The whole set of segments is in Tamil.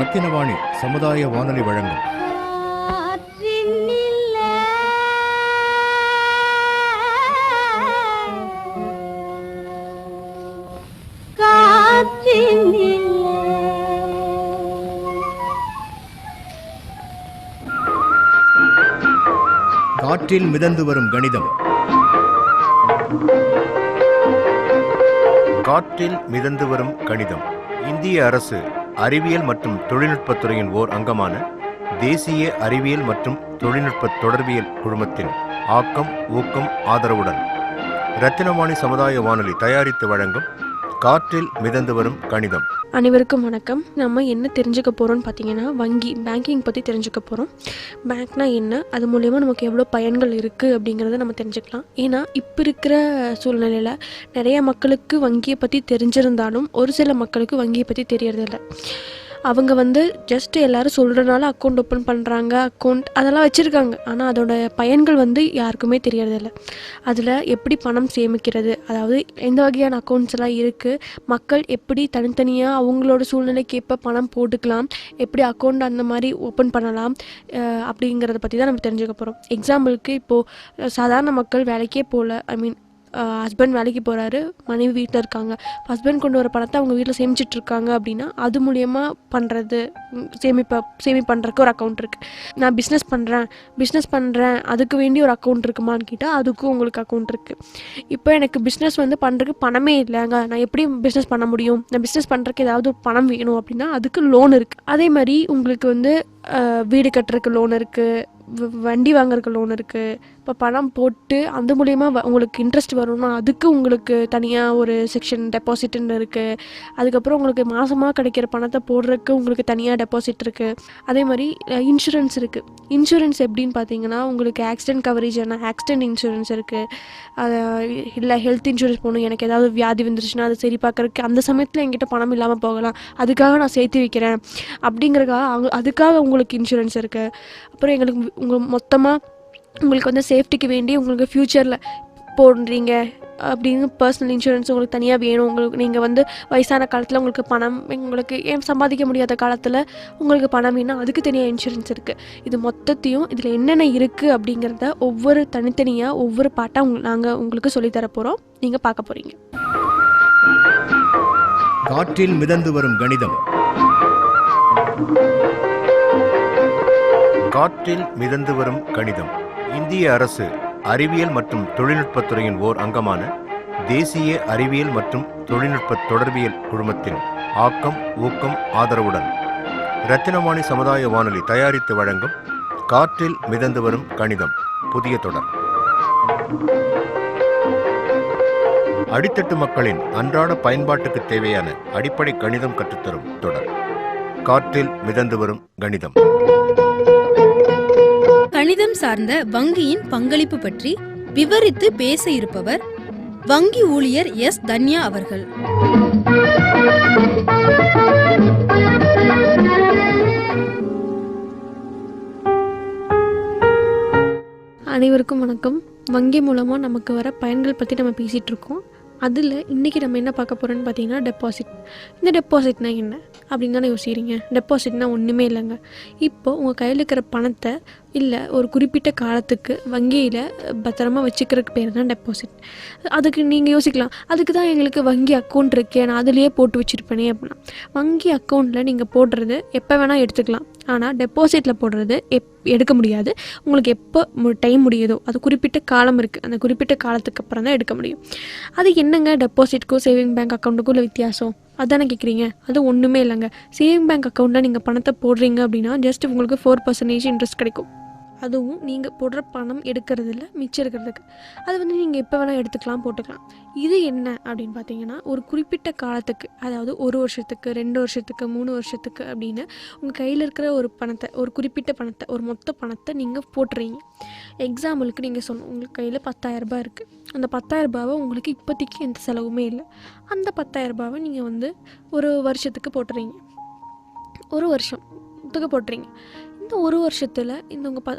ரத்தினவாணி சமுதாய வானொலி வழங்கும் காற்றில் மிதந்து வரும் கணிதம். காற்றில் மிதந்து வரும் கணிதம் இந்திய அரசு அறிவியல் மற்றும் தொழில்நுட்பத்துறையின் ஓர் அங்கமான தேசிய அறிவியல் மற்றும் தொழில்நுட்ப தொடர்பியல் குழுமத்தின் ஆக்கம், ஊக்கம், ஆதரவுடன் ரத்தினவாணி சமுதாய வானொலி தயாரித்து வழங்கும் காற்றில் மிதந்து வரும் கணிதம். அனைவருக்கும் வணக்கம். நம்ம என்ன தெரிஞ்சுக்க போகிறோம்னு பார்த்தீங்கன்னா, பேங்கிங் பற்றி தெரிஞ்சுக்க போகிறோம். பேங்க்னா என்ன, அது மூலயமா நமக்கு எவ்வளோ பயன்கள் இருக்குது அப்படிங்கிறத நம்ம தெரிஞ்சுக்கலாம். ஏன்னா இப்போ இருக்கிற சூழ்நிலையில் நிறைய மக்களுக்கு வங்கியை பற்றி தெரிஞ்சிருந்தாலும் ஒரு சில மக்களுக்கு வங்கியை பற்றி தெரியறதில்லை. அவங்க ஜஸ்ட் எல்லோரும் சொல்கிறனால அக்கௌண்ட் ஓப்பன் பண்ணுறாங்க, அதெல்லாம் வச்சுருக்காங்க. ஆனால் அதோட பயன்கள் யாருக்குமே தெரியறதில்ல. அதில் எப்படி பணம் சேமிக்கிறது, அதாவது எந்த வகையான அக்கௌண்ட்ஸ் எல்லாம் இருக்குது, மக்கள் எப்படி தனித்தனியாக அவங்களோட சூழ்நிலைக்கு எப்போ பணம் போட்டுக்கலாம், எப்படி அக்கௌண்ட் அந்த மாதிரி ஓப்பன் பண்ணலாம் அப்படிங்கிறத பற்றி தான் நம்ம தெரிஞ்சுக்க போகிறோம். எக்ஸாம்பிளுக்கு இப்போது சாதாரண மக்கள் வேலைக்கே போகல, ஹஸ்பண்ட் வேலைக்கு போகிறாரு, மனைவி வீட்டில் இருக்காங்க. ஹஸ்பண்ட் கொண்டு வர பணத்தை அவங்க வீட்டில் சேமிச்சிட்ருக்காங்க அப்படின்னா அது மூலயமா பண்ணுறது பண்ணுறதுக்கு ஒரு அக்கௌண்ட் இருக்குது. நான் பிஸ்னஸ் பண்ணுறேன் அதுக்கு வேண்டி ஒரு அக்கௌண்ட் இருக்குமான்னு கேட்டால் அதுக்கும் உங்களுக்கு அக்கௌண்ட் இருக்குது. இப்போ எனக்கு பிஸ்னஸ் பண்ணுறதுக்கு பணமே இல்லைங்க, நான் எப்படி பிஸ்னஸ் பண்ண முடியும், நான் பிஸ்னஸ் பண்ணுறதுக்கு ஏதாவது ஒரு பணம் வேணும் அப்படின்னா அதுக்கு லோன் இருக்குது. அதே மாதிரி உங்களுக்கு வீடு கட்டுறதுக்கு லோன் இருக்குது, வண்டி வாங்குறதுக்கு லோன் இருக்குது. இப்போ பணம் போட்டு அந்த மூலயமா உங்களுக்கு இன்ட்ரெஸ்ட் வரும்னா அதுக்கு உங்களுக்கு தனியாக ஒரு செக்ஷன் டெபாசிட்னு இருக்குது. அதுக்கப்புறம் உங்களுக்கு மாதமாக கிடைக்கிற பணத்தை போடுறதுக்கு உங்களுக்கு தனியாக டெபாசிட் இருக்குது. அதே மாதிரி இன்சூரன்ஸ் இருக்குது. இன்சூரன்ஸ் எப்படின்னு பார்த்தீங்கன்னா, உங்களுக்கு ஆக்சிடென்ட் கவரேஜ் ஆக்சிடென்ட் இன்சூரன்ஸ் இருக்குது. இல்லை ஹெல்த் இன்சூரன்ஸ் போகணும், எனக்கு ஏதாவது வியாதி வந்துருச்சுன்னா அதை சரி பார்க்குறதுக்கு அந்த சமயத்தில் என்கிட்ட பணம் இல்லாமல் போகலாம், அதுக்காக நான் சேர்த்து வைக்கிறேன் அப்படிங்கிறதுக்காக அதுக்காக உங்களுக்கு இன்சூரன்ஸ் இருக்குது. அப்புறம் மொத்தமாக உங்களுக்கு சேஃப்டிக்கு வேண்டி உங்களுக்கு ஃப்யூச்சரில் போடுறீங்க அப்படின்னு பர்சனல் இன்சூரன்ஸ் உங்களுக்கு தனியாக வேணும். உங்களுக்கு நீங்கள் வயசான காலத்தில் உங்களுக்கு பணம் உங்களுக்கு ஏன் சம்பாதிக்க முடியாத காலத்தில் உங்களுக்கு பணம் வேணும், அதுக்கு தனியாக இன்சூரன்ஸ் இருக்குது. இது மொத்தத்தையும் இதில் என்னென்ன இருக்குது அப்படிங்கிறத தனித்தனியாக ஒவ்வொரு பாட்டாக நாங்கள் உங்களுக்கு சொல்லித்தர போகிறோம், நீங்கள் பார்க்க போகிறீங்க. காற்றில் மிதந்து வரும் கணிதம். காற்றில் மிதந்து வரும் கணிதம் இந்திய அரசு அறிவியல் மற்றும் தொழில்நுட்பத்துறையின் ஓர் அங்கமான தேசிய அறிவியல் மற்றும் தொழில்நுட்ப தொடர்பியல் குழுமத்தின் ஆக்கம், ஊக்கம், ஆதரவுடன் ரத்தினவாணி சமுதாய வானொலி தயாரித்து வழங்கும் காற்றில் மிதந்து வரும் கணிதம் புதிய தொடர். அடித்தட்டு மக்களின் அன்றாட பயன்பாட்டுக்கு தேவையான அடிப்படை கணிதம் கற்றுத்தரும் தொடர் காற்றில் மிதந்து வரும் கணிதம். கணிதம் சார்ந்த வங்கியின் பங்களிப்பு பற்றி விவரித்து பேச இருப்பவர் வங்கி ஊழியர் எஸ். தன்யா அவர்கள். அனைவருக்கும் வணக்கம். வங்கி மூலமாக நமக்கு வர பயன்கள் பற்றி நம்ம பேசிகிட்டு இருக்கோம். அதில் இன்றைக்கி நம்ம என்ன பார்க்க போகிறோன்னு பார்த்தீங்கன்னா டெபாசிட். இந்த டெபாசிட்னா என்ன அப்படின்னு தானே யோசிக்கிறீங்க. டெபாசிட்னா ஒன்றுமே இல்லைங்க. இப்போது உங்கள் கையில் இருக்கிற பணத்தை இல்லை ஒரு குறிப்பிட்ட காலத்துக்கு வங்கியில் பத்திரமா வச்சுக்கிறதுக்கு பேர் தான் டெபாசிட். அதுக்கு நீங்கள் யோசிக்கலாம், அதுக்கு தான் எங்களுக்கு வங்கி அக்கௌண்ட் இருக்கே, நான் அதுலேயே போட்டு வச்சுருப்பேனே அப்படின்னா. வங்கி அக்கௌண்ட்டில் நீங்கள் போடுறது எப்போ வேணால் எடுத்துக்கலாம். ஆனால் டெபாசிட்டில் போடுறது எடுக்க முடியாது. உங்களுக்கு எப்போ டைம் முடியுதோ, அது குறிப்பிட்ட காலம் இருக்குது, அந்த குறிப்பிட்ட காலத்துக்கு அப்புறம் தான் எடுக்க முடியும். அது என்னங்க டெபாசிட்க்கும் சேவிங் பேங்க் அக்கௌண்ட்டுக்கும் உள்ள வித்தியாசம் அதானே கேட்குறீங்க. அது ஒன்றுமே இல்லைங்க. சேவிங் பேங்க் அக்கௌண்ட்டில் நீங்கள் பணத்தை போடுறீங்க அப்படின்னா ஜஸ்ட் உங்களுக்கு 4% இன்ட்ரெஸ்ட் கிடைக்கும். அதுவும் நீங்கள் போடுற பணம் எடுக்கிறது இல்லை, மிச்சம் இருக்கிறதுக்கு. அது நீங்கள் எப்போ வேணால் எடுத்துக்கலாம், போட்டுக்கலாம். இது என்ன அப்படின்னு பார்த்தீங்கன்னா, ஒரு குறிப்பிட்ட காலத்துக்கு, அதாவது 1 வருஷத்துக்கு 2 வருஷத்துக்கு 3 வருஷத்துக்கு அப்படின்னு உங்கள் கையில் இருக்கிற ஒரு பணத்தை, ஒரு குறிப்பிட்ட பணத்தை, ஒரு மொத்த பணத்தை நீங்கள் போட்டுறீங்க. எக்ஸாம்பிளுக்கு நீங்கள் சொல்லணும், உங்களுக்கு கையில் 10,000 ரூபாய் இருக்குது. அந்த 10,000 ரூபாவை உங்களுக்கு இப்போதைக்கு எந்த செலவுமே இல்லை. அந்த 10,000 ரூபாவை நீங்கள் ஒரு வருஷத்துக்கு போட்டுறீங்க. 1 வருஷத்துக்கு போட்டுறீங்க. இந்த 1 வருஷத்தில்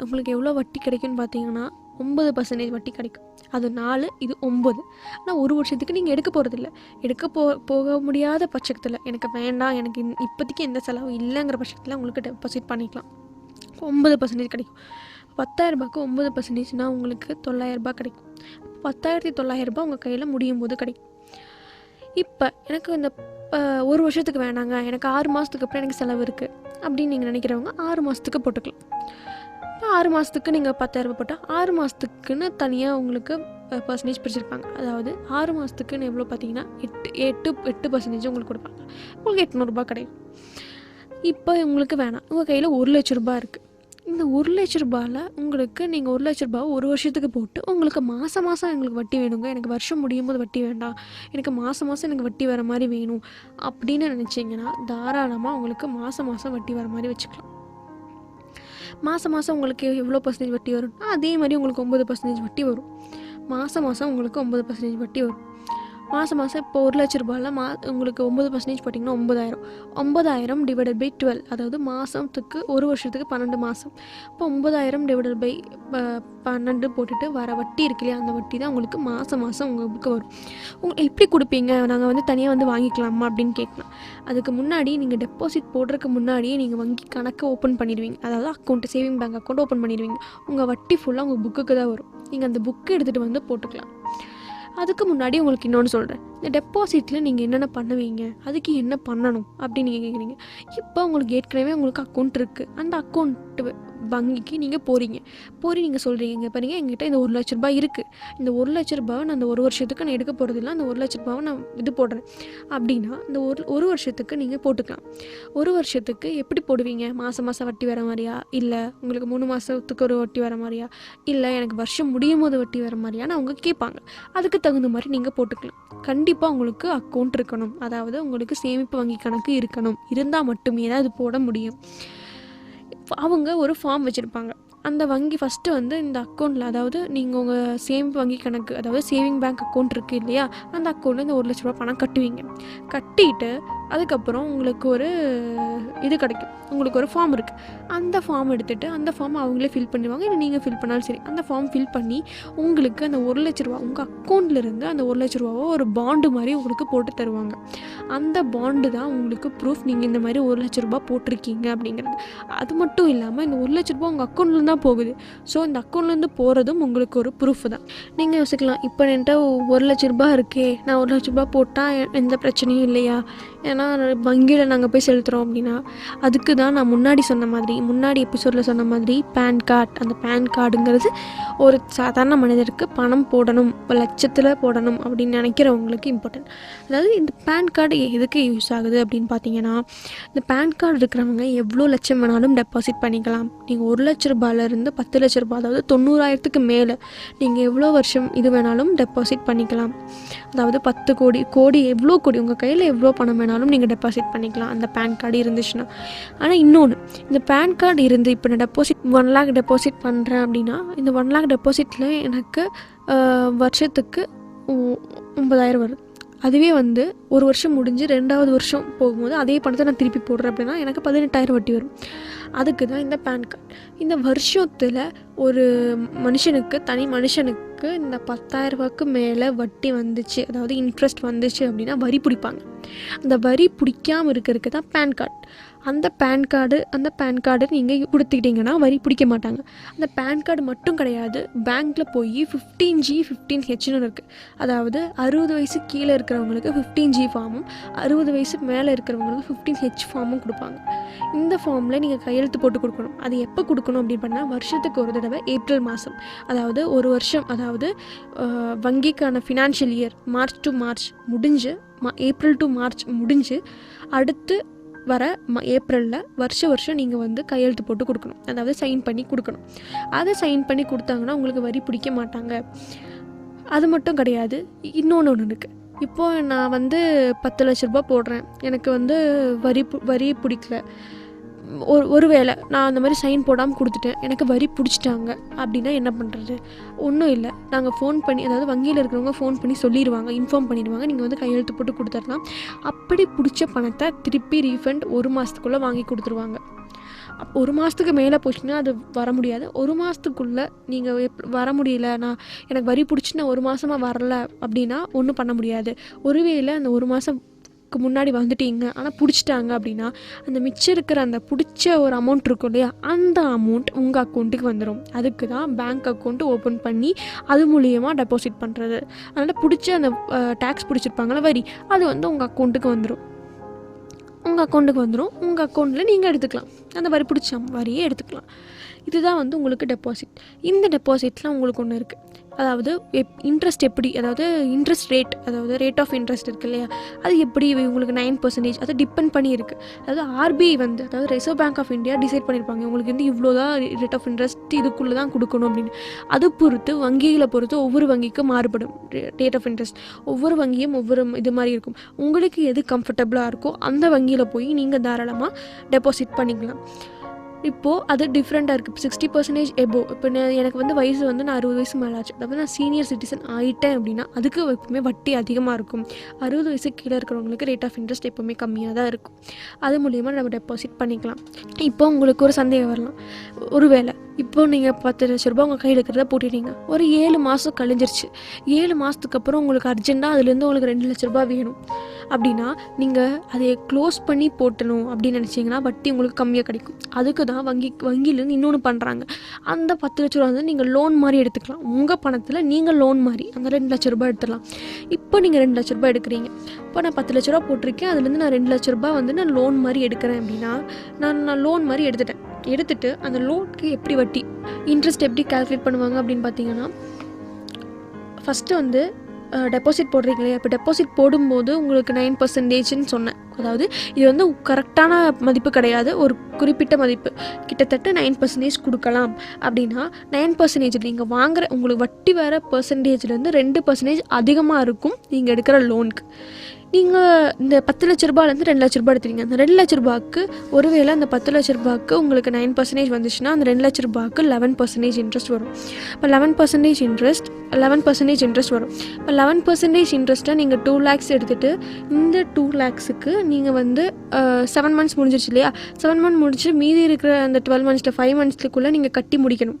உங்களுக்கு எவ்வளோ வட்டி கிடைக்கும்னு பார்த்தீங்கன்னா 9% வட்டி கிடைக்கும். அது 4, இது 9. ஆனால் ஒரு வருஷத்துக்கு நீங்கள் எடுக்க போகிறதில்ல. போக முடியாத பட்சத்தில் எனக்கு வேண்டாம், எனக்கு இப்போதைக்கு எந்த செலவு இல்லைங்கிற பட்சத்தில் உங்களுக்கு டெபாசிட் பண்ணிக்கலாம். 9% கிடைக்கும். 10,000 9%னா உங்களுக்கு 9,000 கிடைக்கும். 10,900 உங்கள் கையில் முடியும் போது கிடைக்கும். இப்போ எனக்கு இந்த ஒரு வருஷத்துக்கு வேணாங்க, எனக்கு 6 மாதத்துக்கு அப்புறம் எனக்கு செலவு இருக்குது அப்படின்னு நீங்கள் நினைக்கிறவங்க 6 மாதத்துக்கு போட்டுக்கலாம். இப்போ 6 மாதத்துக்கு நீங்கள் 10,000 போட்டால் 6 மாதத்துக்குன்னு தனியாக உங்களுக்கு பர்சன்டேஜ் பிரிச்சிருப்பாங்க. அதாவது 6 மாதத்துக்குன்னு எவ்வளோ பார்த்தீங்கன்னா 8% உங்களுக்கு கொடுப்பாங்க. உங்களுக்கு 800 கிடைக்கும். இப்போ உங்களுக்கு வேணாம், உங்கள் கையில் 1,00,000 இருக்குது. இந்த 1,00,000 உங்களுக்கு நீங்கள் 1,00,000 ஒரு வருஷத்துக்கு போட்டு உங்களுக்கு மாதம் எங்களுக்கு வட்டி வேணுங்க, எனக்கு வருஷம் முடியும் போது வட்டி வேண்டாம், எனக்கு மாதம் எனக்கு வட்டி வர மாதிரி வேணும் அப்படின்னு நினச்சிங்கன்னா தாராளமாக உங்களுக்கு மாதம் வட்டி வர மாதிரி வச்சுக்கலாம். மாதம் உங்களுக்கு எவ்வளோ பர்சன்டேஜ் வட்டி வரும், அதே மாதிரி உங்களுக்கு 9% வட்டி வரும். மாதம் உங்களுக்கு 9% வட்டி வரும். மாதம் இப்போ 1,00,000 உங்களுக்கு 9% போட்டிங்கன்னா 9,000 டிவைடட் பை 12, அதாவது மாதத்துக்கு ஒரு வருஷத்துக்கு 12 மாதம். இப்போ 9,000 டிவைடட் பை 12 போட்டுட்டு வர வட்டி இருக்கு இல்லையா, அந்த வட்டி தான் உங்களுக்கு மாதம் உங்களுக்கு வரும். உங்களுக்கு எப்படி கொடுப்பீங்க, நாங்கள் தனியாக வாங்கிக்கலாமா அப்படின்னு கேட்கலாம். அதுக்கு முன்னாடி நீங்கள் டெபாசிட் போடுறதுக்கு முன்னாடியே நீங்கள் வங்கி கணக்கு ஓப்பன் பண்ணிடுவீங்க, அதாவது சேவிங் பேங்க் அக்கௌண்ட் ஓப்பன் பண்ணிடுவீங்க. உங்கள் வட்டி ஃபுல்லாக உங்கள் புக்குக்கு தான் வரும். நீங்கள் அந்த புக்கு எடுத்துகிட்டு போட்டுக்கலாம். அதுக்கு முன்னாடி உங்களுக்கு இன்னொன்று சொல்கிறேன், இந்த டெபாசிட்டில் நீங்கள் என்னென்ன பண்ணுவீங்க, அதுக்கு என்ன பண்ணணும் அப்படின்னு நீங்கள் கேட்குறீங்க. இப்போ உங்களுக்கு ஏற்கனவே உங்களுக்கு அக்கௌண்ட் இருக்குது, அந்த அக்கௌண்ட்டு வங்கிக்கு நீங்கள் போகிறீங்க நீங்கள் சொல்கிறீங்க, இப்போ நீங்கள் எங்கிட்ட இந்த 1,00,000 இருக்குது, இந்த 1,00,000 நான் அந்த ஒரு வருஷத்துக்கு நான் எடுக்க போகிறதில்ல, அந்த 1,00,000 நான் இது போடுறேன் அப்படின்னா இந்த ஒரு வருஷத்துக்கு நீங்கள் போட்டுக்கலாம். ஒரு வருஷத்துக்கு எப்படி போடுவீங்க, மாதம் வட்டி வர மாதிரியா, இல்லை உங்களுக்கு 3 மாதத்துக்கு ஒரு வட்டி வர மாதிரியா, இல்லை எனக்கு வருஷம் முடியும் போது வட்டி வர மாதிரியான்னு அவங்க கேட்பாங்க. அதுக்கு தகுந்த மாதிரி நீங்கள் போட்டுக்கலாம். கண்டிப்பாக உங்களுக்கு அக்கௌண்ட் இருக்கணும், அதாவது உங்களுக்கு சேமிப்பு வங்கி கணக்கு இருக்கணும். இருந்தால் மட்டுமே தான் அது போட முடியும். அவங்க ஒரு ஃபார்ம் வச்சுருப்பாங்க. அந்த வங்கி ஃபஸ்ட்டு இந்த அக்கௌண்ட்டில், அதாவது நீங்கள் உங்கள் சேமிப்பு வங்கி கணக்கு, அதாவது சேவிங் பேங்க் அக்கௌண்ட் இருக்குது இல்லையா, அந்த அக்கௌண்ட்டில் இந்த 1,00,000 பணம் கட்டுவீங்க. கட்டிட்டு அதுக்கப்புறம் உங்களுக்கு ஒரு இது கிடைக்கும், உங்களுக்கு ஒரு ஃபார்ம் இருக்குது. அந்த ஃபார்ம் எடுத்துகிட்டு அந்த ஃபார்ம் அவங்களே ஃபில் பண்ணுவாங்க, இல்லை நீங்கள் ஃபில் பண்ணாலும் சரி. அந்த ஃபார்ம் ஃபில் பண்ணி உங்களுக்கு அந்த 1,00,000 உங்கள் அக்கௌண்ட்லேருந்து அந்த 1,00,000 ஒரு பாண்டு மாதிரி உங்களுக்கு போட்டு தருவாங்க. அந்த பாண்டு தான் உங்களுக்கு ப்ரூஃப் நீங்கள் இந்த மாதிரி 1,00,000 போட்டிருக்கீங்க அப்படிங்கிறது. அது மட்டும் இல்லாமல் இந்த 1,00,000 உங்கள் அக்கௌண்ட்லேருந்து தான் போகுது. ஸோ இந்த அக்கௌண்ட்லேருந்து போகிறதும் உங்களுக்கு ஒரு ப்ரூஃப் தான். நீங்கள் யோசிக்கலாம், இப்போ என்கிட்ட 1,00,000 இருக்கே, நான் 1,00,000 போட்டால் எந்த பிரச்சனையும் இல்லையா, ஏன்னா வங்கியில் நாங்கள் போய் செலுத்துகிறோம் அப்படின்னா. அதுக்கு தான் நான் முன்னாடி எபிசோடில் சொன்ன மாதிரி பேன் கார்டு, அந்த பேன் கார்டுங்கிறது ஒரு சாதாரண மனிதருக்கு பணம் போடணும், லட்சத்தில் போடணும் அப்படின்னு நினைக்கிறவங்களுக்கு இம்பார்ட்டன்ட். அதாவது இந்த பேன் கார்டு எதுக்கு யூஸ் ஆகுது அப்படின்னு பார்த்தீங்கன்னா, இந்த பேன் கார்டு இருக்கிறவங்க எவ்வளோ லட்சம் வேணாலும் டெபாசிட் பண்ணிக்கலாம். நீங்கள் 1,00,000 10,00,000, அதாவது 90,000க்கு மேலே நீங்கள் எவ்வளோ வருஷம் இது வேணாலும் டெபாசிட் பண்ணிக்கலாம். அதாவது 10 கோடி எவ்வளோ கோடி உங்கள் கையில் எவ்வளோ பணம் வேணாலும் நீங்கள் டெபாசிட் பண்ணிக்கலாம் அந்த பேன் கார்டு இருந்துச்சுன்னா. ஆனால் இன்னொன்று, இந்த பேன் கார்டு இருந்து இப்போ நான் 1 lakh டெபாசிட் பண்ணுறேன் அப்படின்னா, இந்த 1 lakh டெபாசிட்டில் எனக்கு வருஷத்துக்கு 9,000 வருது. அதுவே ஒரு வருஷம் முடிஞ்சு 2வது வருஷம் போகும்போது அதே பணத்தை நான் திருப்பி போடுறேன் அப்படின்னா எனக்கு 18,000 வட்டி வரும். அதுக்கு தான் இந்த பேன் கார்டு. இந்த வருஷத்தில் ஒரு தனி மனுஷனுக்கு இந்த 10,000 மேலே வட்டி வந்துச்சு, அதாவது இன்ட்ரெஸ்ட் வந்துச்சு அப்படின்னா வரி பிடிப்பாங்க. அந்த வரி பிடிக்காமல் இருக்கிறதுக்கு தான் பேன் கார்டு. அந்த பேன் கார்டு நீங்கள் கொடுத்துக்கிட்டிங்கன்னா வரி பிடிக்க மாட்டாங்க. அந்த பேன் கார்டு மட்டும் கிடையாது, பேங்க்கில் போய் 15G 15Hன்னு இருக்குது. அதாவது 60 வயசு கீழே இருக்கிறவங்களுக்கு 15G ஃபார்மும் 60 வயசு மேலே இருக்கிறவங்களுக்கு 15H ஃபார்மும் கொடுப்பாங்க. இந்த ஃபார்மில் நீங்கள் கையெழுத்து போட்டு கொடுக்கணும். அது எப்போ கொடுக்கணும் அப்படின்னு பண்ணால் வருஷத்துக்கு ஒரு தடவை ஏப்ரல் மாதம், அதாவது ஒரு வருஷம், அதாவது வங்கிக்கான financial year March to March முடிஞ்சு, ஏப்ரல் டு மார்ச் முடிஞ்சு அடுத்து வர ஏப்ரலில் வருஷம் நீங்கள் கையெழுத்து போட்டு கொடுக்கணும், அதாவது சைன் பண்ணி கொடுக்கணும். அதை சைன் பண்ணி கொடுத்தாங்கன்னா உங்களுக்கு வரி பிடிக்க மாட்டாங்க. அது மட்டும் கிடையாது, இன்னொன்று இருக்குது. இப்போது நான் 10,00,000 போடுறேன், எனக்கு வரி பிடிக்கல, ஒருவேளை நான் அந்த மாதிரி சைன் போடாமல் கொடுத்துட்டேன், எனக்கு வரி பிடிச்சிட்டாங்க அப்படின்னா என்ன பண்ணுறது? ஒன்றும் இல்லை, நாங்கள் ஃபோன் பண்ணி, அதாவது வங்கியில் இருக்கிறவங்க ஃபோன் பண்ணி சொல்லிடுவாங்க, இன்ஃபார்ம் பண்ணிடுவாங்க, நீங்கள் கையெழுத்து போட்டு கொடுத்துடலாம். அப்படி பிடிச்ச பணத்தை திருப்பி ரீஃபண்ட் 1 மாதத்துக்குள்ளே வாங்கி கொடுத்துருவாங்க. ஒரு மாதத்துக்கு மேலே போச்சுன்னா அது வர முடியாது. ஒரு மாதத்துக்குள்ளே நீங்கள் வர முடியல, எனக்கு வரி பிடிச்சி நான் ஒரு மாதமாக வரல அப்படின்னா ஒன்றும் பண்ண முடியாது. ஒருவேளை அந்த ஒரு மாதத்துக்கு முன்னாடி வந்துட்டீங்க ஆனால் பிடிச்சிட்டாங்க அப்படின்னா அந்த மிச்சம் இருக்கிற அந்த பிடிச்ச ஒரு அமௌண்ட் இருக்கும் இல்லையா, அந்த அமௌண்ட் உங்கள் அக்கௌண்ட்டுக்கு வந்துடும். அதுக்கு தான் பேங்க் அக்கௌண்ட்டு ஓப்பன் பண்ணி அது மூலியமாக டெபாசிட் பண்ணுறது. அதனால் பிடிச்ச அந்த டேக்ஸ் பிடிச்சிருப்பாங்களா வரி, அது வந்து உங்கள் அக்கௌண்ட்டுக்கு வந்துடும். உங்கள் அக்கௌண்ட்டில் நீங்கள் எடுத்துக்கலாம், அந்த வரி பிடிச்ச வரியே எடுத்துக்கலாம். இதுதான் வந்து உங்களுக்கு டெபாசிட். இந்த டெபாசிட்டில் உங்களுக்கு ஒன்று இருக்குது, அதாவது இன்ட்ரெஸ்ட் எப்படி, அதாவது இன்ட்ரெஸ்ட் ரேட், அதாவது ரேட் ஆஃப் இன்ட்ரெஸ்ட் இருக்குது இல்லையா, அது எப்படி உங்களுக்கு 9%, அது டிபெண்ட் பண்ணி இருக்குது. அதாவது RBI வந்து, அதாவது reserve bank of India decide பண்ணியிருப்பாங்க உங்களுக்கு வந்து இவ்வளோ தான் ரேட் ஆஃப் இன்ட்ரெஸ்ட் இதுக்குள்ளே தான் கொடுக்கணும் அப்படின்னு. அது பொறுத்து வங்கிகளை பொறுத்து ஒவ்வொரு வங்கிக்கும் மாறுபடும் ரேட் ஆஃப் இன்ட்ரெஸ்ட். ஒவ்வொரு வங்கியும் ஒவ்வொரு இது மாதிரி இருக்கும். உங்களுக்கு எது கம்ஃபர்டபுளாக இருக்கோ அந்த வங்கியில் போய் நீங்கள் தாராளமாக டெபாசிட் பண்ணிக்கலாம். இப்போது அது டிஃப்ரெண்ட்டாக இருக்குது. 60% எபோ, இப்போ எனக்கு வந்து வயசு வந்து நான் 60 வயசு மேலே ஆச்சு, அதாவது நான் சீனியர் சிட்டிசன் ஆகிட்டேன் அப்படின்னா அதுக்கு எப்பவுமே வட்டி அதிகமாக இருக்கும். 60 வயசுக்கு கீழே இருக்கிறவங்களுக்கு ரேட் ஆஃப் இன்ட்ரெஸ்ட் எப்போவுமே கம்மியாக தான் இருக்கும். அது மூலிமா நம்ம டெபாசிட் பண்ணிக்கலாம். இப்போ உங்களுக்கு ஒரு சந்தேகம் வரலாம், ஒருவேளை இப்போ நீங்கள் 10 லட்ச ரூபா உங்கள் கையில் இருக்கிறத போட்டுட்டீங்க, ஒரு 7 மாதம் கழிஞ்சிருச்சு, 7 மாதத்துக்கு அப்புறம் உங்களுக்கு அர்ஜெண்ட்டாக அதுலேருந்து உங்களுக்கு 2 லட்ச ரூபா வேணும் அப்படின்னா நீங்கள் அதை க்ளோஸ் பண்ணி போட்டணும் அப்படின்னு நினச்சிங்கன்னா வட்டி உங்களுக்கு கம்மியாக கிடைக்கும். அதுக்கு தான் வங்கியிலேருந்து இன்னொன்று பண்ணுறாங்க, அந்த 10 லட்ச ரூபா வந்து நீங்கள் லோன் மாதிரி எடுத்துக்கலாம். உங்கள் பணத்தில் நீங்கள் லோன் மாதிரி அந்த 2 லட்ச ரூபா எடுத்துடலாம். இப்போ நீங்கள் 2 லட்ச ரூபா எடுக்கிறீங்க, இப்போ நான் 10 லட்ச ரூபா போட்டிருக்கேன், அதுலேருந்து நான் 2 லட்ச ரூபா வந்து நான் லோன் மாதிரி எடுக்கிறேன் அப்படின்னா நான் லோன் மாதிரி எடுத்துட்டு அந்த லோனுக்கு எப்படி வட்டி இன்ட்ரெஸ்ட் எப்படி கால்குலேட் பண்ணுவாங்க அப்படின்னு பார்த்தீங்கன்னா, ஃபஸ்ட்டு வந்து டெபாசிட் போடுறீங்க இல்லையா, இப்போ டெபாசிட் போடும்போது உங்களுக்கு 9%ன்னு சொன்னேன். அதாவது இது வந்து கரெக்டான மதிப்பு கிடையாது, ஒரு குறிப்பிட்ட மதிப்பு, கிட்டத்தட்ட 9% கொடுக்கலாம். அப்படின்னா 9% நீங்கள் வாங்குகிற உங்களுக்கு வட்டி வர பர்சன்டேஜ்லேருந்து 2% அதிகமாக இருக்கும் நீங்கள் எடுக்கிற லோனுக்கு. நீங்கள் இந்த 10 லட்ச ரூபாயிலேருந்து 2 லட்ச ரூபா எடுத்துறீங்க, அந்த 2 லட்ச ரூபாய்க்கு ஒருவேளை அந்த 10 லட்ச ரூபாய்க்கு உங்களுக்கு 9% வந்துச்சுன்னா அந்த 2 லட்ச ரூபாய்க்கு 11% இன்ட்ரெஸ்ட் வரும். இப்போ 11% இன்ட்ரெஸ்ட் வரும். இப்போ 11% இன்ட்ரெஸ்ட்டை நீங்கள் 2 lakhs எடுத்துகிட்டு இந்த 2 lakhsக்கு நீங்கள் வந்து 7 months முடிஞ்சிருச்சு இல்லையா, 7 months முடிச்சு மீதி இருக்கிற அந்த 12 months 5 monthsக்குள்ளே நீங்கள் கட்டி முடிக்கணும்.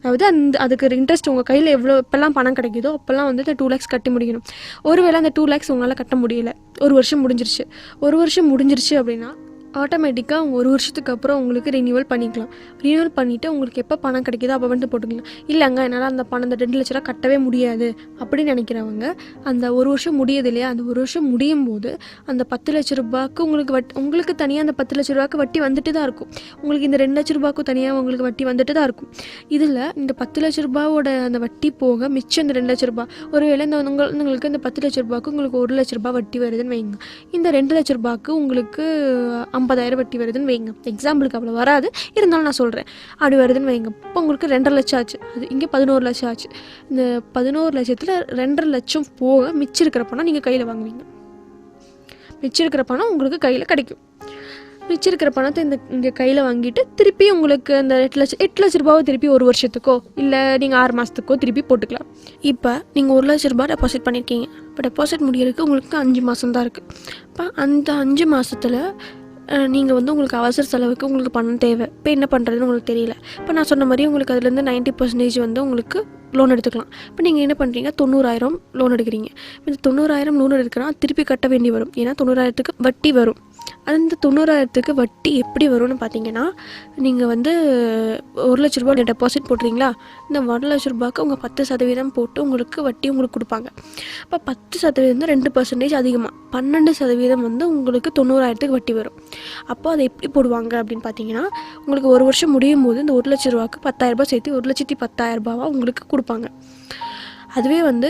அதாவது அதுக்கு இன்ட்ரெஸ்ட் உங்கள் கையில் எப்போல்லாம் பணம் கிடைக்குதோ அப்போல்லாம் வந்து இந்த 2 lakhs கட்டி முடிக்கணும். ஒருவேளை அந்த 2 lakhs உங்களால் கட்ட முடியல, ஒரு வருஷம் முடிஞ்சிருச்சு அப்படின்னா ஆட்டோமேட்டிக்காக அவங்க ஒரு வருஷத்துக்கு அப்புறம் உங்களுக்கு ரினியூவல் பண்ணிவிட்டு உங்களுக்கு எப்போ பணம் கிடைக்குதோ அப்போ வந்து போட்டுக்கலாம். இல்லைங்க என்னால் அந்த 2 லட்ச ரூபா கட்டவே முடியாது அப்படின்னு நினைக்கிறவங்க, அந்த ஒரு வருஷம் முடியுது இல்லையா, அந்த ஒரு வருஷம் முடியும் போது அந்த 10 லட்ச ரூபாய்க்கு உங்களுக்கு தனியாக அந்த 10 லட்ச ரூபாய்க்கு வட்டி வந்துட்டு தான் இருக்கும். உங்களுக்கு இந்த 2 லட்ச ரூபாய்க்கும் தனியாக உங்களுக்கு வட்டி வந்துட்டு தான் இருக்கும். இதில் இந்த 10 லட்ச ரூபாவோட அந்த வட்டி போக மிச்சம் இந்த 2 லட்ச ரூபாய், ஒருவேளை உங்களுக்கு இந்த 10 லட்ச ரூபாய்க்கு உங்களுக்கு 1 லட்ச ரூபாய் வட்டி வருதுன்னு வைங்க, இந்த 2 லட்ச ரூபாய்க்கு உங்களுக்கு 50,000 வட்டி வருதுன்னு வைங்க. எக்ஸாம்பிளுக்கு அவ்வளோ வராது, இருந்தாலும் நான் சொல்கிறேன், அப்படி வருதுன்னு வைங்க. இப்போ உங்களுக்கு 2.5 லட்சம் ஆச்சு, அது இங்கே 11 லட்சம் ஆச்சு. இந்த 11 லட்சத்தில் 2.5 லட்சம் போக மிச்சம் இருக்கிற பணம் நீங்கள் கையில் வாங்குவீங்க. மிச்சம் இருக்கிற பணம் உங்களுக்கு கையில் கிடைக்கும். மிச்சம் இருக்கிற பணத்தை இங்கே கையில் வாங்கிட்டு திருப்பி உங்களுக்கு அந்த 8 லட்ச ரூபாவை திருப்பி ஒரு வருஷத்துக்கோ இல்லை நீங்கள் 6 மாதத்துக்கோ திருப்பி போட்டுக்கலாம். இப்போ நீங்கள் 1 லட்ச ரூபாய் டெபாசிட் பண்ணியிருக்கீங்க. இப்போ டெபாசிட் முடியறதுக்கு உங்களுக்கு 5 மாதம் தான் இருக்குது. இப்போ அந்த 5 மாதத்தில் நீங்கள் வந்து உங்களுக்கு அவசர செலவுக்கு உங்களுக்கு பணம் தேவை. இப்போ என்ன பண்ணுறதுன்னு உங்களுக்கு தெரியல. இப்போ நான் சொன்ன மாதிரி உங்களுக்கு அதுலேருந்து 90% வந்து உங்களுக்கு லோன் எடுத்துக்கலாம். இப்போ நீங்கள் என்ன பண்ணுறீங்க, 90,000 லோன் எடுக்கிறீங்க. இந்த 90,000 லோன் எடுக்கிறா திருப்பி கட்ட வேண்டி வரும். ஏன்னா 90,000க்கு வட்டி வரும். அந்த 90,000க்கு வட்டி எப்படி வரும்னு பார்த்தீங்கன்னா, நீங்கள் வந்து 1 லட்ச ரூபாய் டெபாசிட் போடுறீங்களா, இந்த 1 லட்ச ரூபாய்க்கு உங்கள் 10% போட்டு உங்களுக்கு வட்டி உங்களுக்கு கொடுப்பாங்க. இப்போ 10% 2% அதிகமாக 12% வந்து உங்களுக்கு 90,000க்கு வட்டி வரும். அப்போ அதை எப்படி போடுவாங்க அப்படின்னு பார்த்தீங்கன்னா, உங்களுக்கு ஒரு வருஷம் முடியும் போது இந்த 1 லட்ச ரூபாய்க்கு 10,000 ரூபாய் சேர்த்து 1,10,000 ரூபாவாக உங்களுக்கு கொடுப்பாங்க. அதுவே வந்து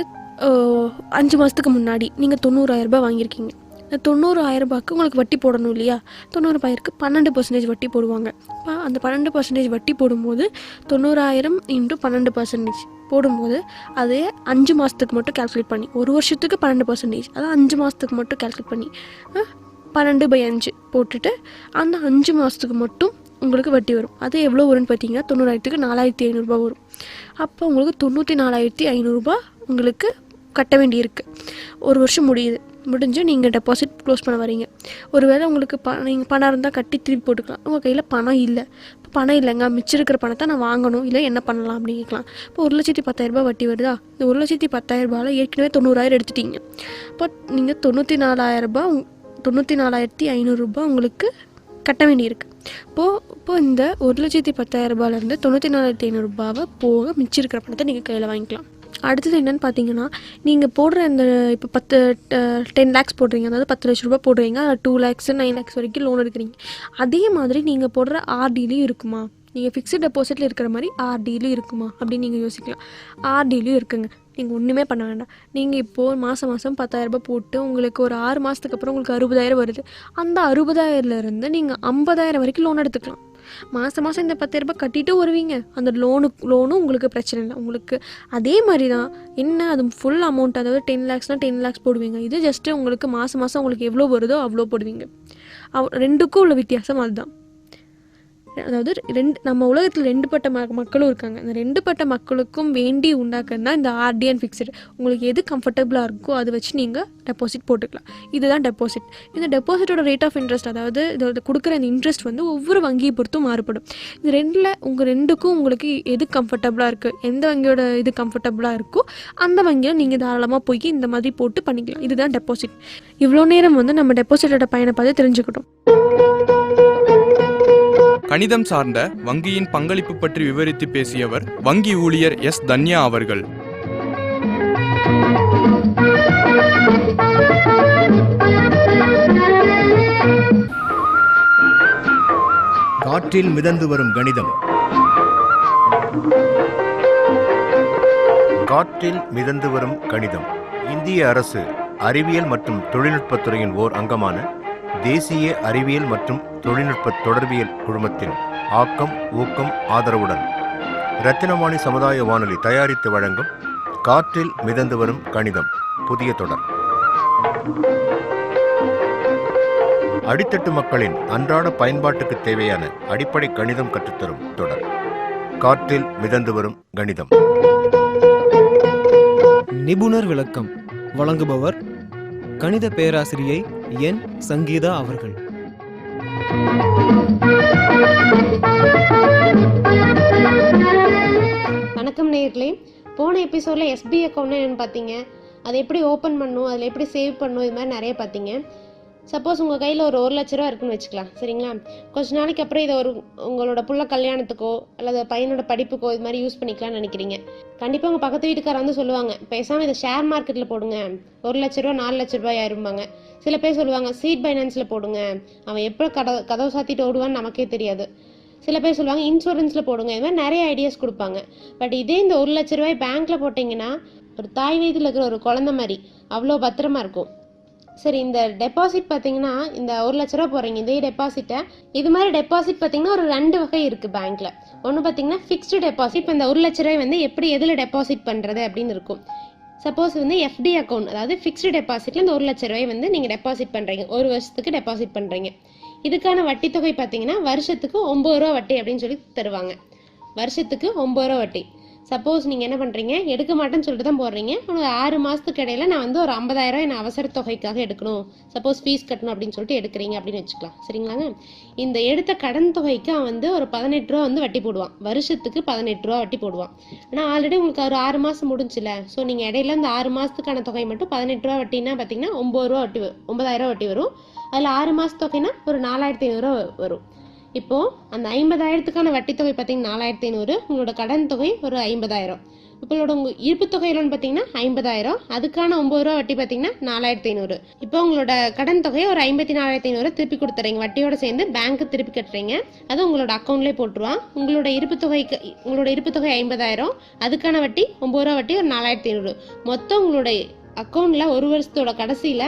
5 மாதத்துக்கு முன்னாடி நீங்கள் 90,000 ரூபாய் வாங்கியிருக்கீங்க, இந்த 90,000 ரூபாய்க்கு உங்களுக்கு வட்டி போடணும் இல்லையா, 90,000க்கு 12% வட்டி போடுவாங்க. இப்போ அந்த 12% வட்டி போடும்போது 90,000 × 12% போடும்போது அதே 5 மாதத்துக்கு மட்டும் கால்குலேட் பண்ணி, ஒரு வருஷத்துக்கு 12%, அதான் 5 மாதத்துக்கு மட்டும் கால்குலேட் பண்ணி 12/5 போட்டுட்டு அந்த 5 மாதத்துக்கு மட்டும் உங்களுக்கு வட்டி வரும். அது எவ்வளோ வரும்னு பார்த்தீங்கன்னா 90,000க்கு 4,500 ரூபாய் வரும். அப்போ உங்களுக்கு 94,500 ரூபாய் உங்களுக்கு கட்ட வேண்டியிருக்கு. ஒரு வருஷம் முடியுது. முடிஞ்சு நீங்கள் டெபாசிட் க்ளோஸ் பண்ண வரீங்க. ஒருவேளை உங்களுக்கு நீங்கள் பணம் இருந்தால் கட்டி திருப்பி போட்டுக்கலாம். உங்கள் கையில் பணம் இல்லை, இப்போ பணம் இல்லைங்க, மிச்சம் இருக்கிற பணத்தை நான் வாங்கணும், இல்லை என்ன பண்ணலாம் அப்படின்னு கேட்கலாம். இப்போ 1,10,000 வட்டி வருதா, இந்த 1,10,000 ஏற்கனவே 90,000 எடுத்துட்டீங்க. இப்போ நீங்கள் 94,500 உங்களுக்கு கட்ட வேண்டியிருக்கு. இப்போ இந்த 1,10,000 94,500 போக மிச்சம் இருக்கிற பணத்தை நீங்கள் கையில் வாங்கிக்கலாம். அடுத்தது என்னென்னு பார்த்தீங்கன்னா, நீங்கள் போடுற இந்த இப்போ 10 lakhs போடுறீங்க, அதாவது 10 லட்ச ரூபா போடுறீங்க, அதில் 2 lakhs 9 lakhs வரைக்கும் லோன் எடுக்கிறீங்க. அதே மாதிரி நீங்கள் போடுற ஆர்டிலையும் இருக்குமா, நீங்கள் ஃபிக்ஸ்டு டெபாசிட்டில் இருக்கிற மாதிரி ஆர்டிலையும் இருக்குமா அப்படின்னு நீங்கள் யோசிக்கலாம். ஆர்டிலையும் இருக்குங்க. நீங்கள் ஒன்றுமே பண்ண வேண்டாம். நீங்கள் இப்போது மாதம் 10,000 போட்டு உங்களுக்கு ஒரு 6 மாதத்துக்கு அப்புறம் உங்களுக்கு 60,000 வருது. அந்த 60,000லேருந்து நீங்கள் 50,000 வரைக்கும் லோன் எடுத்துக்கலாம். மாதம் இந்த 10,000 கட்டிட்டு வருவீங்க. அந்த லோனும் உங்களுக்கு பிரச்சனை இல்லை. உங்களுக்கு அதே மாதிரி தான் என்ன, அது ஃபுல் அமௌண்ட், அதாவது 10 lakhsனால் 10 lakhs போடுவீங்க. இது ஜஸ்ட்டு உங்களுக்கு மாதம் உங்களுக்கு எவ்வளோ வருதோ அவ்வளோ போடுவீங்க. ரெண்டுக்கும் உள்ள வித்தியாசம் அதுதான். அதாவது நம்ம உலகத்தில் 2பட்ட மக்களும் இருக்காங்க. இந்த 2பட்ட மக்களுக்கும் வேண்டி உண்டாக்குறது தான் இந்த ஆர்டி அண்ட் ஃபிக்ஸ்டு. உங்களுக்கு எது கம்ஃபர்டபுளாக இருக்கோ அதை வச்சு நீங்கள் டெபாசிட் போட்டுக்கலாம். இதுதான் டெபாசிட். இந்த டெபாசிட்டோட ரேட் ஆஃப் இன்ட்ரெஸ்ட், அதாவது இதோட கொடுக்குற இந்த இன்ட்ரெஸ்ட் வந்து ஒவ்வொரு வங்கியை பொறுத்தும் மாறுபடும். இது ரெண்டுக்கும் உங்களுக்கு எது கம்ஃபர்டபுளாக இருக்குது, எந்த வங்கியோட இது கம்ஃபர்டபுளாக இருக்கோ அந்த வங்கியில் நீங்கள் தாராளமாக போய் இந்த மாதிரி போட்டு பண்ணிக்கலாம். இதுதான் டெபாசிட். இவ்வளோ நேரம் வந்து நம்ம டெபாசிட்டோட பயனை பார்த்து தெரிஞ்சுக்கிட்டோம். கணிதம் சார்ந்த வங்கியின் பங்களிப்பு பற்றி விவரித்து பேசியவர் வங்கி ஊழியர் எஸ். தன்யா அவர்கள். காற்றில் மிதந்து வரும் கணிதம். காற்றில் மிதந்து வரும் கணிதம். இந்திய அரசு அறிவியல் மற்றும் தொழில்நுட்பத்துறையின் ஓர் அங்கமான தேசிய அறிவியல் மற்றும் தொழில்நுட்ப தொடர்பியல் குழுமத்தின் ஆக்கம், ஊக்கம், ஆதரவுடன் ரத்தினவாணி சமுதாய வானொலி தயாரித்து வழங்கும் காற்றில் மிதந்து வரும் கணிதம் புதிய தொடர். அடித்தட்டு மக்களின் அன்றாட பயன்பாட்டுக்கு தேவையான அடிப்படை கணிதம் கற்றுத்தரும் தொடர் காற்றில் மிதந்து வரும் கணிதம். நிபுணர் விளக்கம் வழங்குபவர் கணித பேராசிரியை என். சங்கீதா அவர்கள். வணக்கம் நேயர்களே. போன எபிசோடில் எஸ்பி அக்கௌண்ட் என்னென்னு பார்த்தீங்க, அதை எப்படி ஓப்பன் பண்ணணும், அதில் எப்படி சேவ் பண்ணணும், இது மாதிரி நிறைய பார்த்தீங்க. சப்போஸ் உங்கள் கையில் ஒரு 1 லட்ச ரூபா இருக்குன்னு வச்சுக்கலாம், சரிங்களா? கொஞ்ச நாளைக்கு அப்புறம் இதை உங்களோட புள்ள கல்யாணத்துக்கோ அல்லது பையனோட படிப்புக்கோ இது மாதிரி யூஸ் பண்ணிக்கலாம்னு நினைக்கிறீங்க. கண்டிப்பாக உங்கள் பக்கத்து வீட்டுக்காரர் வந்து சொல்லுவாங்க, பேசாமல் இதை ஷேர் மார்க்கெட்டில் போடுங்க, 1 லட்ச ரூபா 4 லட்ச ரூபாய் ஆயிருப்பாங்க. சில பேர் சொல்லுவாங்க சீட் பைனான்ஸில் போடுங்க, அவன் எப்போ கதவை சாத்திட்டு ஓடுவான்னு நமக்கே தெரியாது. சில பேர் சொல்லுவாங்க இன்சூரன்ஸில் போடுங்க, இது மாதிரி நிறைய ஐடியாஸ் கொடுப்பாங்க. பட் இதே இந்த 1 லட்ச ரூபாய் பேங்க்கில் போட்டிங்கன்னா ஒரு தாய் வயிற்றில் இருக்கிற ஒரு குழந்தை மாதிரி அவ்வளோ பத்திரமா இருக்கும். சரி, இந்த டெபாசிட் பார்த்தீங்கன்னா இந்த 1 லட்ச ரூபா போடுறீங்க, இதே டெபாசிட்டை இது மாதிரி டெபாசிட் பார்த்தீங்கன்னா ஒரு 2 வகை இருக்குது பேங்க்கில். ஒன்று பார்த்தீங்கன்னா ஃபிக்ஸ்டு டெபாசிட். இப்போ இந்த 1 லட்ச ரூபாய் வந்து எப்படி எதில் டெபாசிட் பண்ணுறது அப்படின்னு இருக்கும். சப்போஸ் வந்து எஃப்டி அக்கௌண்ட், அதாவது ஃபிக்ஸ்டு டெபாசிட்டில் இந்த 1 லட்ச ரூபாய் வந்து நீங்கள் டெபாசிட் பண்ணுறீங்க, 1 வருஷத்துக்கு டெபாசிட் பண்ணுறீங்க. இதுக்கான வட்டி தொகை பார்த்தீங்கன்னா வருஷத்துக்கு 9 ரூபா வட்டி அப்படின்னு சொல்லி தருவாங்க. வருஷத்துக்கு 9 ரூபா வட்டி. சப்போஸ் நீங்கள் என்ன பண்ணுறீங்க, எடுக்க மாட்டேன்னு சொல்லிட்டு தான் போடுறீங்க, ஆனால் 6 மாதத்துக்கு இடையில நான் வந்து ஒரு 50,000 என்ன அவசர தொகைக்காக எடுக்கணும், சப்போஸ் ஃபீஸ் கட்டணும் அப்படின்னு சொல்லிட்டு எடுக்கிறீங்க அப்படின்னு வச்சுக்கலாம், சரிங்களாங்க? இந்த எடுத்த கடன் தொகைக்கு அவன் வந்து ஒரு 18 ரூபா வந்து வட்டி போடுவான், வருஷத்துக்கு 18 ரூபா வட்டி போடுவான். ஆனால் ஆல்ரெடி உங்களுக்கு ஒரு 6 மாதம் முடிஞ்சில்ல, ஸோ நீங்கள் இடையில இந்த 6 மாதத்துக்கான தொகை மட்டும் 18 ரூபா வட்டின்னா பார்த்தீங்கன்னா 9 ரூபா வட்டி 9,000 வட்டி வரும். அதில் 6 மாத தொகைனா ஒரு 4,500 வரும். இப்போது அந்த 50,000த்துக்கான வட்டி தொகை பார்த்தீங்கன்னா 4,500, உங்களோட கடன் தொகை ஒரு 50,000. இப்போட உங்கள் இருப்பு தொகையிலன்னு பார்த்தீங்கன்னா 50,000, அதுக்கான 9 ரூபா வட்டி பார்த்தீங்கன்னா 4,500. இப்போ உங்களோட கடன் தொகையை ஒரு 54,500 திருப்பி கொடுத்துறீங்க, வட்டியோட சேர்ந்து பேங்க்கு திருப்பி கட்டுறீங்க, அது உங்களோட அக்கௌண்ட்லேயே போட்டுருவான். உங்களோட இருப்பு தொகை 50,000, அதுக்கான வட்டி 9 ரூபா வட்டி ஒரு 4,500. மொத்தம் உங்களோட அக்கௌண்ட்டில் ஒரு வருஷத்தோட கடைசியில்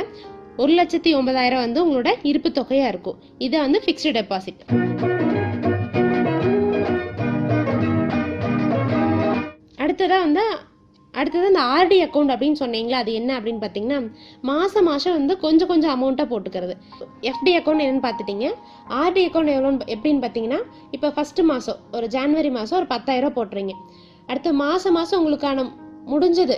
1,09,000 வந்து உங்களோட இருப்பு தொகையாக இருக்கும். இதை வந்து ஃபிக்ஸ்டு டெபாசிட். அடுத்தது அந்த ஆர்டி அக்கௌண்ட் அப்படின்னு சொன்னீங்களா, அது என்ன அப்படின்னு பார்த்தீங்கன்னா மாதம் வந்து கொஞ்சம் அமௌண்ட்டாக போட்டுக்கிறது. எஃப்டி அக்கௌண்ட் என்னென்னு பார்த்துட்டிங்க. ஆர்டி அக்கௌண்ட் எவ்வளோன்னு எப்படின்னு பார்த்தீங்கன்னா, இப்போ ஃபஸ்ட்டு மாதம் ஒரு ஜான்வரி மாதம் ஒரு 10,000 போட்டுறீங்க. அடுத்த மாதம் உங்களுக்கான முடிஞ்சது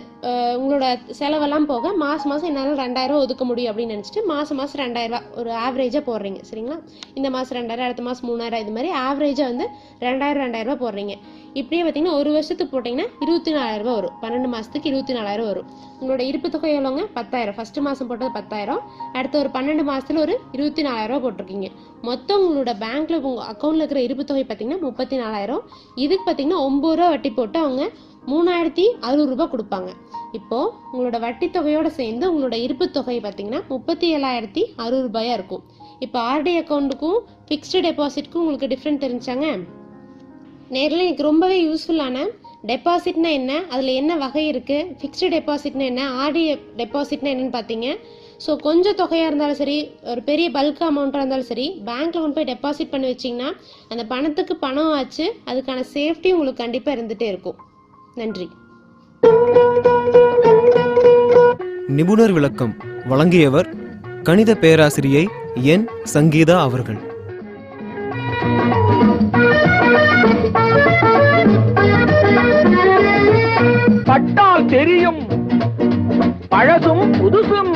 உங்களோட செலவெல்லாம் போக மாதம் என்னால் 2000 ஒதுக்க முடியும் அப்படின்னு நினச்சிட்டு மாதம் 2000 ஒரு ஆவரேஜாக போடுறீங்க. சரிங்களா? இந்த மாதம் 2000, அடுத்த மாதம் 3000, இது மாதிரி ஆவரேஜாக வந்து 2000 போடுறீங்க. இப்படியே பார்த்தீங்கன்னா ஒரு வருஷத்துக்கு போட்டிங்கன்னா 24000 வரும். 12 மாதத்துக்கு 24000 வரும். உங்களோட இருப்பு தொகை எவ்வளோங்க? 10000. ஃபஸ்ட்டு மாதம் போட்டது 10000, அடுத்த ஒரு 12 மாதத்தில் ஒரு 24000 போட்டிருக்கீங்க. மொத்தம் உங்களோட பேங்க்கில் உங்கள் அக்கௌண்ட்டில் இருக்கிற இருப்பு தொகை பார்த்தீங்கன்னா 34000. இதுக்கு பார்த்தீங்கன்னா 9 ரூபா வட்டி போட்டு அவங்க 3600 கொடுப்பாங்க. இப்போது உங்களோட வட்டி தொகையோடு சேர்ந்து உங்களோட இருப்பு தொகை பார்த்தீங்கன்னா 37660 இருக்கும். இப்போ ஆர்டி அக்கௌண்ட்டுக்கும் ஃபிக்ஸ்டு டெபாசிட்க்கும் உங்களுக்கு டிஃப்ரெண்ட் தெரிஞ்சாங்க. நேரில் எனக்கு ரொம்பவே யூஸ்ஃபுல்லான டெபாசிட்னா என்ன, அதில் என்ன வகை இருக்குது, ஃபிக்ஸ்டு டெபாசிட்னா என்ன, ஆர்டி டெபாசிட்னா என்னன்னு பார்த்தீங்க. ஸோ கொஞ்சம் தொகையாக இருந்தாலும் சரி, ஒரு பெரிய பல்க் அமௌண்ட்டாக இருந்தாலும் சரி, பேங்க்கில் கொண்டு போய் டெபாசிட் பண்ணி வச்சிங்கன்னா அந்த பணத்துக்கு பணம் ஆச்சு, அதுக்கான சேஃப்டி உங்களுக்கு கண்டிப்பாக இருந்துகிட்டே இருக்கும். நன்றி. நிபுணர் விளக்கம் வழங்கியவர் கணித பேராசிரியை என். சங்கீதா அவர்கள். பட்டால் தெரியும் பழசும் புதுசும்,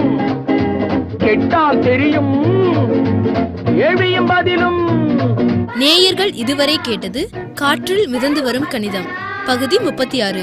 கெட்டால் தெரியும் ஏழியும் பதிலும். நேயர்கள் இதுவரை கேட்டது காற்றில் மிதந்து வரும் கணிதம் பகுதி 36.